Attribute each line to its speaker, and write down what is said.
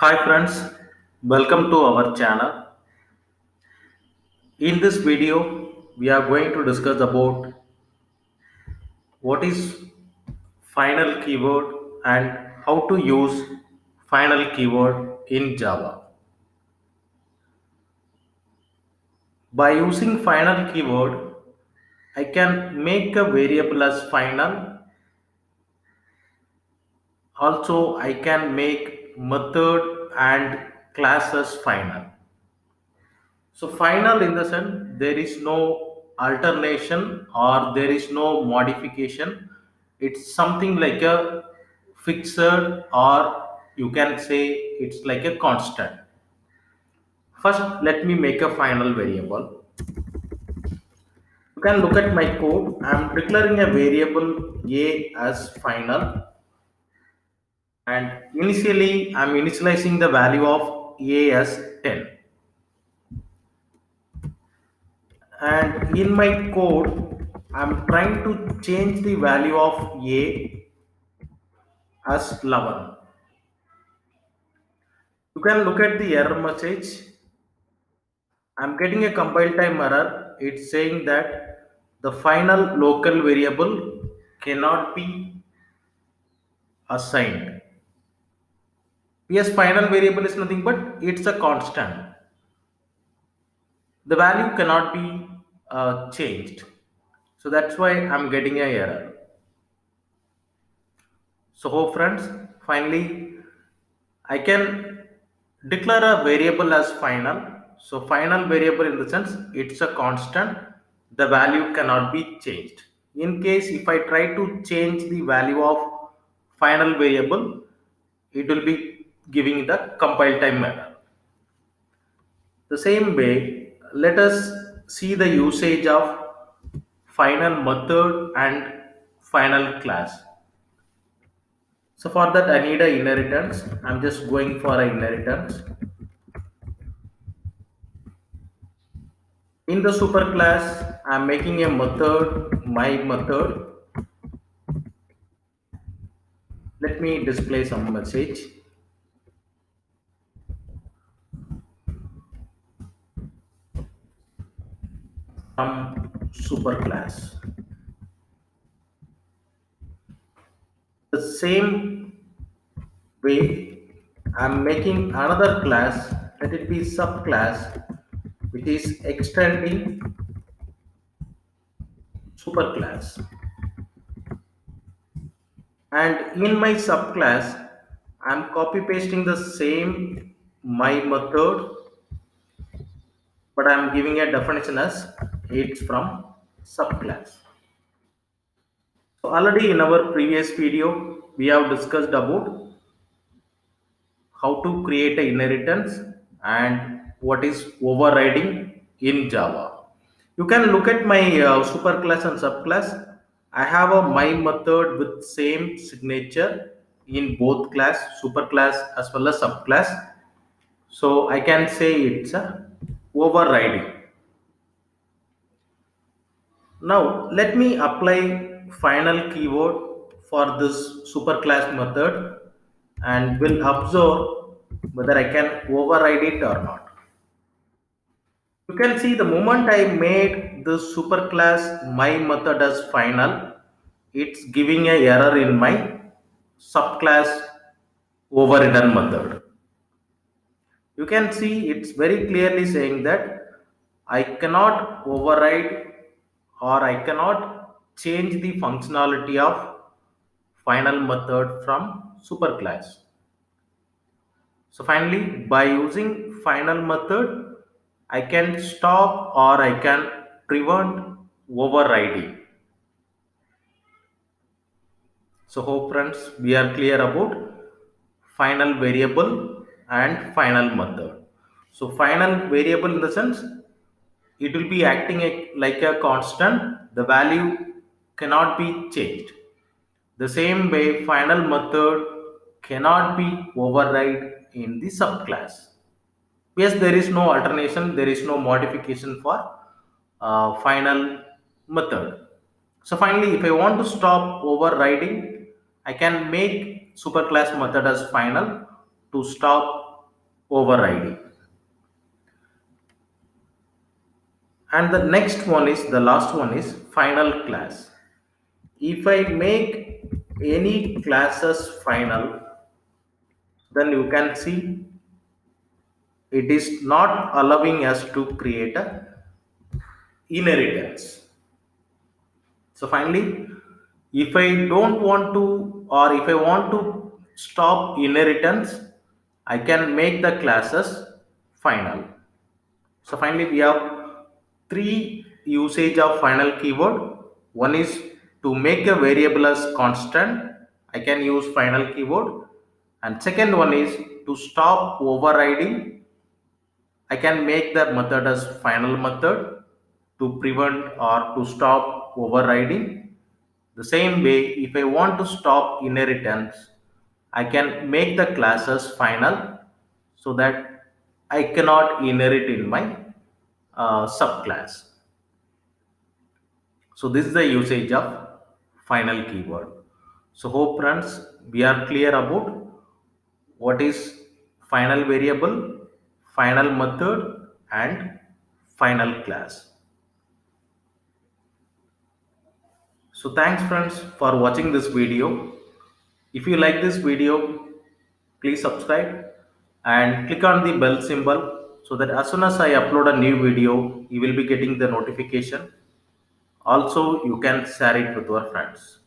Speaker 1: Hi friends, welcome to our channel. In this video, we are going to discuss about what is final keyword and how to use final keyword in Java. By using final keyword, I can make a variable as final. Also, I can make method and class as final. So final in the sense there is no alternation or there is no modification. It's something like a fixed or you can say it's like a constant. First, let me make a final variable. You can look at my code. I'm declaring a variable a as final and initially I'm initializing the value of a as 10. And in my code I'm trying to change the value of a as 11. You can look at the error message. I'm getting a compile time error. It's saying that the final local variable cannot be assigned. Yes, final variable is nothing but it's a constant. The value cannot be changed, so that's why I'm getting a error. So friends, finally I can declare a variable as final. So final variable in the sense it's a constant. The value cannot be changed. In case if I try to change the value of final variable, it will be giving the compile time error. The same way, let us see the usage of final method and final class. So for that I need a inheritance. I'm just going for a inheritance. In the superclass, I'm making a method, my method. Let me display some message. From superclass. The same way, I'm making another class, let it be subclass, which is extending superclass. And in my subclass, I'm copy pasting the same my method, but I'm giving a definition as it's from subclass. So already in our previous video, we have discussed about how to create a inheritance and what is overriding in Java. You can look at my superclass and subclass. I have a my method with same signature in both class, superclass as well as subclass. So I can say it's a overriding. Now let me apply final keyword for this superclass method and will observe whether I can override it or not. You can see the moment I made this superclass my method as final, it's giving a error in my subclass overridden method. You can see it's very clearly saying that I cannot override or I cannot change the functionality of final method from superclass. So finally, by using final method, I can stop or I can prevent overriding. So hope friends we are clear about final variable and final method. So final variable in the sense it will be acting like a constant. The value cannot be changed. The same way final method cannot be override in the subclass. Yes, there is no alternation, there is no modification for final method. So finally, if I want to stop overriding, I can make superclass method as final to stop overriding. And the next one is the last one is final class. If I make any classes final, then you can see it is not allowing us to create a inheritance. So finally, if I don't want to, or if I want to stop inheritance, I can make the classes final. So finally, we have three usage of final keyword. One is to make a variable as constant. I can use final keyword. And second one is to stop overriding. I can make the method as final method to prevent or to stop overriding. The same way, if I want to stop inheritance, I can make the classes final so that I cannot inherit in my subclass. So this is the usage of final keyword. So hope friends we are clear about what is final variable, final method and final class. So thanks friends for watching this video. If you like this video, please subscribe and click on the bell symbol so that as soon as I upload a new video, you will be getting the notification. Also, you can share it with your friends.